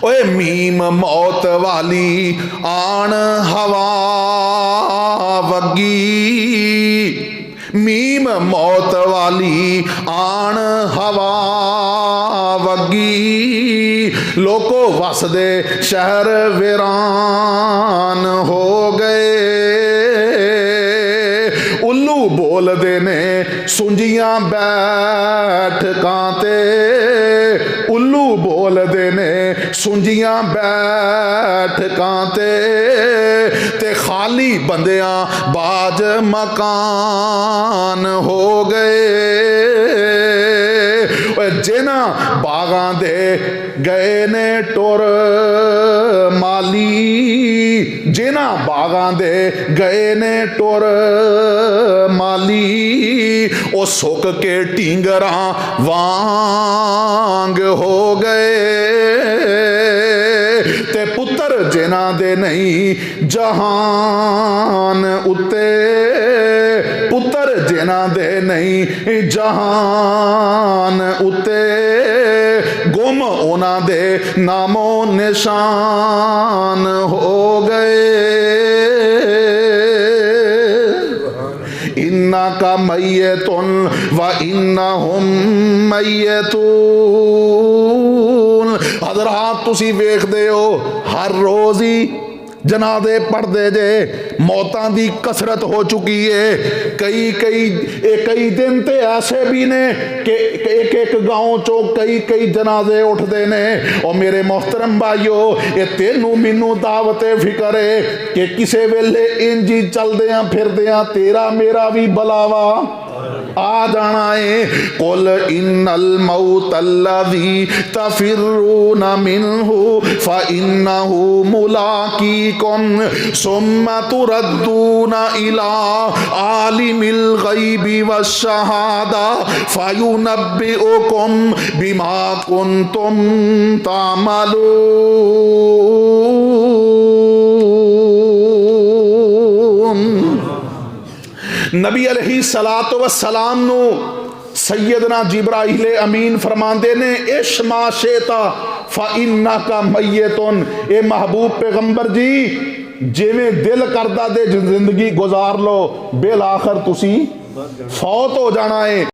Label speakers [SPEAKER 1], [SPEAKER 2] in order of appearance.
[SPEAKER 1] ओए मीम मौत वाली आन हवा वगी, मीम मौत वाली आन हवा वगी, लोको वसदे शहर वीरान हो गए। उल्लू बोलदे ने सुंजियां बैठकां ते, उल्लू बोलदे ने सुंजियां बैठकां ते खाली बंदियां बाज मकान हो गए। जिन्हां बागां दे गए ने टुर माली, जिन्हां बागां दे गए ने टुर माली, ओ सुक के ढींगरां वांग हो गए। ते पुत्र जिन्हां दे नहीं जहान उत्ते, पुत्र जिन्हां दे नहीं जहान उत्ते, गुम उन्हां दे नामो निशान हो गए। इन्ना का मैयतुन व इन्नहुम मैयतून। हज़रात तुसी वेखदे हो हर रोज़ ही जनाजे पढ़ते जे, मौतां दी कसरत हो चुकी है। कई दिन तो ऐसे भी ने कि एक गाँव चो कई जनाजे उठते ने। और मेरे मोहतरम भाईओ, ये तेनू मैनू दावते फिक्र है कि किसे वेले इंज ही चलदियां फिरदियां तेरा मेरा भी बलावा आ जाना है। कुल इन्नल मौतल्लज़ी तफिर्रूना मिन्हु फ़इन्नहु मुलाक़ीकुम सुम्मा तुरद्दूना इला आलिमिल ग़ैबि वश्शहादा फ़युनब्बिउकुम बिमा कुन्तुम तामलून। नबी अलैहिस्सलातु वस्सलाम नू सैयदना जिब्राइल अमीन फरमांदे ने इश्मा शेता फ़इन्नका मय्यतुन। ए महबूब पैगंबर जी, जिवें दिल करदा दे जिंदगी गुजार लो, बेल आखिर तुसी फौत हो जाना है।